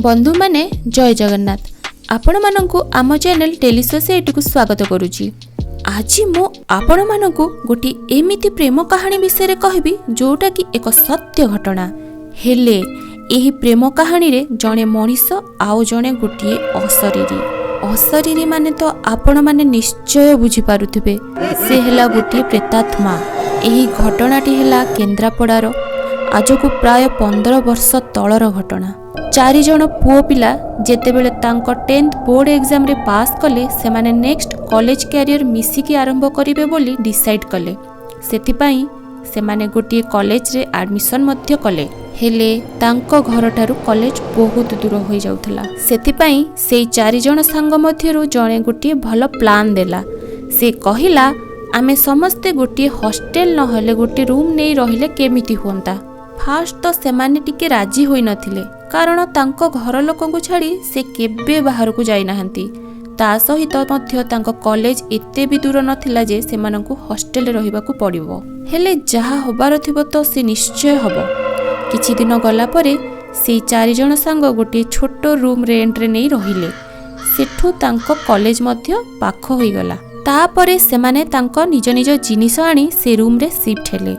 बंधु माने जय जगन्नाथ आपण मानंकु आम चैनल टेली सोसाइटी को स्वागत करुची। आज मु आपण मानंकु गोटी एमिति प्रेम कहानी विषय कहबी जोटा कि एक सत्य घटना हेले एही प्रेम कहानी रे जणे मनीष आउ जणे गोटी अशरीरी माने तो आपण माने निश्चय बुझी पारुथिबे से हेला गोटी प्रेतात्मा। एही घटनाटी हेला केन्द्रापड़ार आज को प्राय 15 वर्ष तलर घटना। 4 जण पुओ पिला जेतेबेले तांको 10th बोर्ड एग्जाम रे पास कले से माने नेक्स्ट कॉलेज कैरियर मिसिकी आरंभ करिवे बोली डिसाइड कले। सेथिपाई से माने गोटी कॉलेज रे एडमिशन मध्य कले हेले तांको घर ठारू कॉलेज बहुत दूर होई जाउथला। सेथिपाई से 4 जण सांग मध्यरु जणे गोटी भलो प्लान देला। से कहिला आमे समस्ते गोटी हॉस्टल न हले गोटी रूम नै रहिले केमिति होंता। फास्ट तो सेमाने टिके राजी होई नथिले कारण तांको घर लोकंकु छाड़ी से केबे बाहर को जाई नाहंती। ता सहित मध्य तांको कॉलेज एते भी दूर नथिला जे सेमानंकु हॉस्टल रे रहिबाकू पड़िबो। हेले जहा होबार थिबो तो से निश्चय हबो। किछि दिन गला परे से 4 जण सांग गोटे छोटो रूम रेंट रे नै रहिले। सेठू तांको कॉलेज मध्य पाखो होई गला। ता परे सेमाने तांको निज निज जिनिस आनी से रूम रे शिफ्ट हेले।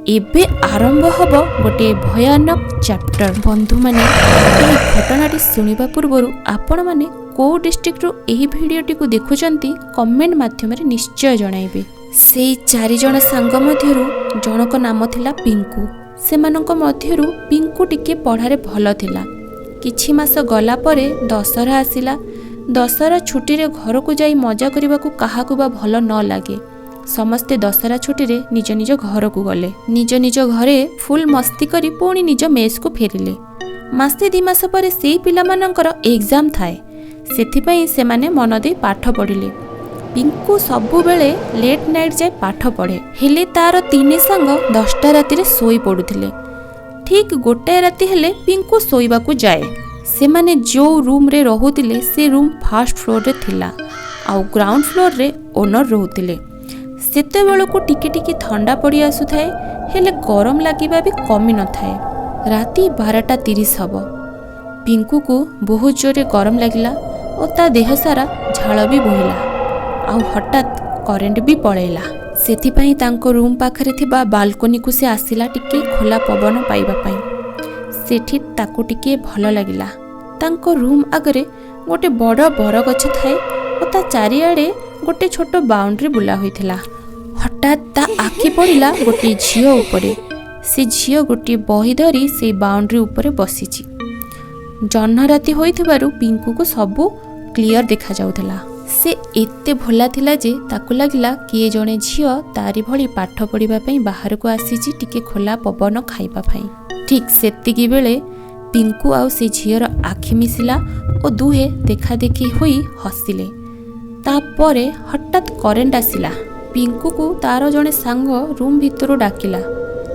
एबे आरंभ हब गोटे भयानक चैप्टर। बंधु माने एही घटनाटी सुनिबा पूर्वरु आपण माने को डिस्ट्रिक्ट रो एही भिडियोटी को देखुचंती कमेंट माध्यम रे निश्चय जणाइबे। सेई 4 जण सांग मध्यरु जणक नाम थिला पिंकू। सेमानक मध्यरु पिंकू टिके पढ़ारे भलो थिला। किछि मास गला परे दशहरा आसिला। दशहरा छुट्टी रे घर को जाई मजा करबाकू काहाकू बा भलो न लागे। समस्ते दशहरा छुट्टी रे निज निज घर को गले। निज निज घरे फुल मस्ती करी पुणी निज मेस को फेरिले। मासे 2 मास परे सेई पिला मानकर एग्जाम थाए। सेथिपई से माने मन दे पाठ पढ़िले। पिंकू सबु बेले लेट नाइट जाए पाठ पढ़े हेले तार 3 सांग 10टा राति रे सोई पडुथिले। ठीक गोटे राति हेले पिंकू सोईबाकू जाए। से माने जो रूम रे रहुतिले से रूम फर्स्ट फ्लोर रे थिला आउ ग्राउंड फ्लोर रे ओनर रहुतिले। सेते बेलको टिके टिके ठंडा पड़ी आसुथाए हेले गरम लागिबा भी कमी न थाए। राति 12:30 हब। पिंकू को बहुत जोरे गरम लागिला और ता देह सारा झाल भी बोहिला आउ हठात करेंट भी पळेला। सेथिपई तांको रूम पाखरे थिबा बालकोनी को से आसिला टिके खोला पवन पाइबा पई। सेठी ताको टिके भलो लागिला। तांको रूम आगरे गोटे बड़ बर गछ थाए और ता चारिआडे गोटे छोट बाउंड्री बुला होइथिला। हठात ता आखि पड़िला गोटे झियो उपरे। से झियो गोटे बही धरी से बाउंड्री उपरे बसिची। जह्न राति होइथिबारु पिंकू को सबु क्लियर देखा जाउथला। से एते भोला थिला जे ताकु लागिला किए जणे झियो तारी भली पाठ पढ़िबा पई बाहर को आसीची टिके खोला पवन खाइबा पई। ठीक सेतिकी बेले पिंकू आउ से झियोर आखि मिसिला और दुहे देखा देखी होई हसिले। तापरे हठात करेंट आसिला। पिंकू को तार जणे सांग रूम भितरु डाकिला।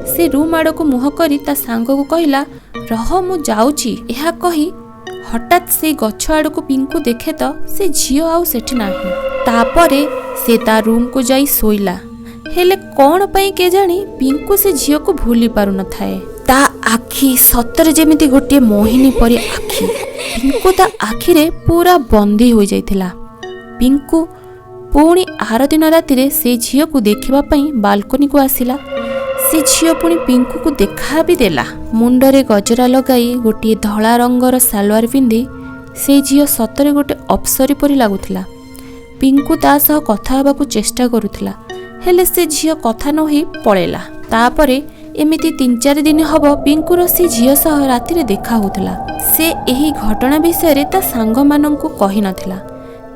से रूम आड़ को मुह करी ता सांग को कहिला रह मु जाउची। एहा कही हठात से गछ आड़ को पिंकू देखे तो से झियो आउ सेठी नाही। तापरे से ता रूम को जाई सोइला। हेले कोन पई के जानी पिंकू से झियो को भूली पारु न थाए। ता आखि सतर जेमिति गोटे मोहिनी परी आखि। पिंकू ता आखि रे पूरा बंदी हो जाइथिला। पिंकू पुणी आर दिन राति से झियो को देखिबा पई बालकोनी को आसिला। से झियो पुणी पिंकू को देखा भी देला। मुंडरे गजरा लगाई गोटे धला रंगर सालवार पिंधि से झियो सतरे गोटे अप्सरी परी लागुथिला। पिंकू ता सह कथा हेबाकू चेष्टा करुथिला हेले से झियो कथा न होई पळेला। तापरे एमिति 3-4 दिन हब पिंकूर से झियो सह राति रे देखा होउथिला। से एही घटना विषय रे ता सांग माननकू कहि नथिला।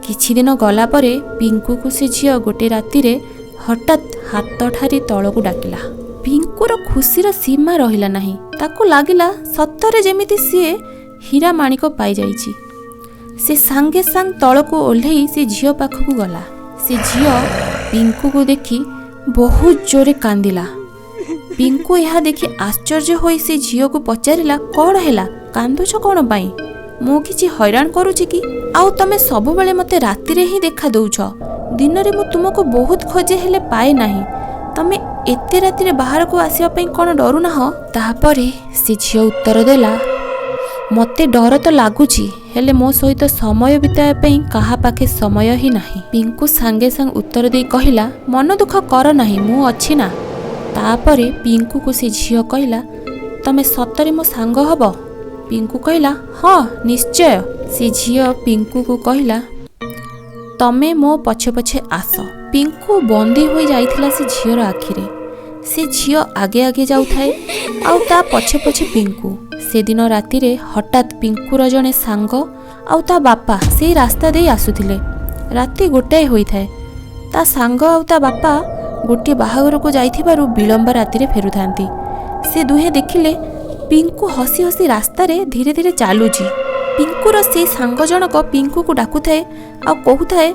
किछि दिन गला परे पिंकू को से झियो गोटे राति रे हठात हाथ ठारी तळकू डाकिला। पिंकूर खुशीर सीमा रहिला नाही। ताको लागिला सत्तरे जेमिति सिए हीरा माणिक पाई जाइछि। से सांगे सांग तळकू ओल्हेई से झियो पाखकू गला। से झियो पिंकू को देखि बहुत जोरे कांदिला। पिंकू यह देखि आश्चर्य होई से झियो को पचारिला कोन हैला कांदुछ कोन पाई मु किछि हैरान करूछि कि आउ तमे सब बेले मते राति रे ही देखा दउछ। दिन रे मु तुमको बहुत खोजे हेले पाए नाही। तमे एते राति रे बाहर को आसीबा पई कोन डरू ना हो। तापरे से झियो उत्तर देला मते डर तो लगुची हेले मो सहित समय बिताया पई कहा पाखे समय ही नाही। पिंकू सांगे सांग उत्तर दे कहला मन दुख कर नाही मु अछि ना। तापरे पिंकू को से झियो कहला तमे सतरे मो सांग हब। पिंकू कहला हाँ निश्चय। से झियो पिंकू को कहला तमे मो पछे पछे आस। पिंकू बंदी हो जाइथिला से झियोर आखिरे। से झियो आगे आगे जाउथाए आउ ता पछे पछे पिंकू। से दिन राति रे हठात पिंकूर जने सांग आउ ता बापा से रास्ता दे आसुथिले। राति गोटाए होइथाए। ता सांग आउ ता बापा गोटे बाहागर को जाइथिबारु विलंब राति रे फेरुथांती। से दुहे देखिले पिंकू हसी हसी रास्ता रे धीरे धीरे चालुची। पिंकूर से सांग जनक पिंकू को डाकुथाए आ कहूथाए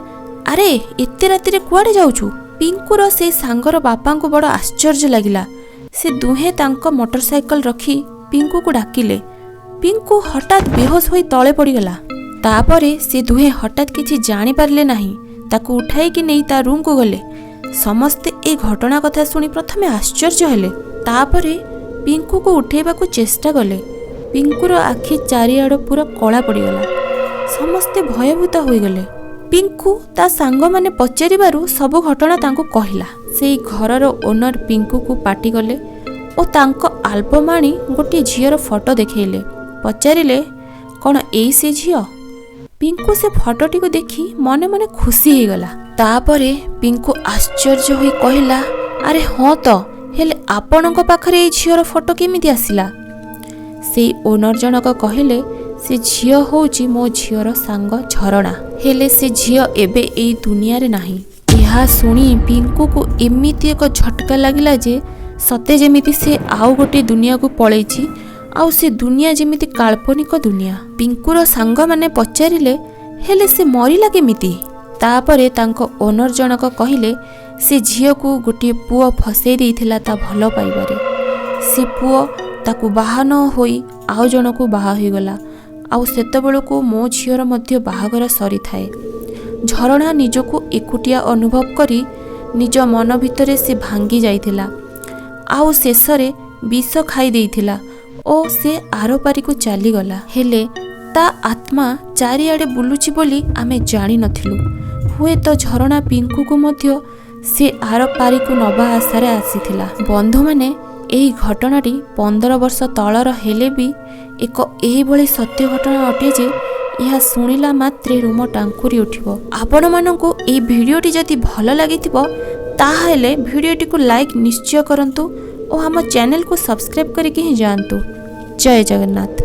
अरे एते राति रे कुआडे जाउछु। पिंकूर से सांगर बापा को बड़ आश्चर्य लागिला। से दुहे तांको मोटरसाइकल रखी पिंकू को डाकिले। पिंकू हठात बेहोश होई तळे पड़ीगला। तापरे से दुहे हठात किछि जानि पारले नाही। ताकू उठाई कि नहीं ता रूम को गले। समस्ते ए घटना कथा सुनी प्रथमे आश्चर्य हेले। तापरे पिंकू को उठेबा को चेष्टा कले। पिंकूर आखि चारिआड पूरा कला पड़ीगला। समस्ते भयभूत होईगले। पिंकू ता सांग माने पचारिबारु सब घटना तांको कहला। सेई घरर ओनर पिंकू को पाटी गले ओ तांको आल्बम आनी गोटे झियर फोटो देखेले। पचारिले कौन एई से झियो। पिंकू से फोटोटी को देखी मने मने खुशी हो गला। तापरे पिंकू आश्चर्य होई कहला अरे हाँ तो हेले आपणक पाखरे एई झियर फोटो केमिति आसिला। सेई ओनर जनक कहले से झियो होउची मो झियर सांग झरणा। हेले से झियो एबे एई दुनिया रे नाही। यह सुनी पिंकू को एमिति एक झटका लागिला जे सते जेमिति से आउ गोटे दुनिया को पळेछि आउ से दुनिया जेमिति काल्पनिक दुनिया। पिंकूर सांग माने पचारिले हेले से मरिला केमिति। तापरे तांको ओनर जनक कहिले से झियो को गोटे पुओ फसेई देइथिला ता भलो पाइबारे। से पुओ ताकू बाहा न होई आउ जनकू बाहा होई गला। आउ सेतबेलको मो झियर मध्य बाहागर सरी थाए। झरणा निजको एकुटिया अनुभव करी निज मन भितरे से भांगी जाइथिला। आउ शेषरे विष खाई देइथिला ओ से आर पारी को चली गला। हेले ता आत्मा चारिआडे बुलुची बोली आमे जानी नथिलु। हुए तो झरणा पिंकू को मध्य से आर पारी को नबा आशारे आसीथिला। बंधु माने एही घटनाटी 15 वर्ष तलर हेले भी एक एही भली सत्य घटना अटे जे यह सुनिला मात्रे रोम टांकुरी उठिबो। आपण मानकु एही भिडियोटी जदि भल लागिथिबो ताहेले भिडियोटी को लाइक निश्चय करंतु और हम चैनल को सब्सक्राइब करके ही जानतु। जय जगन्नाथ।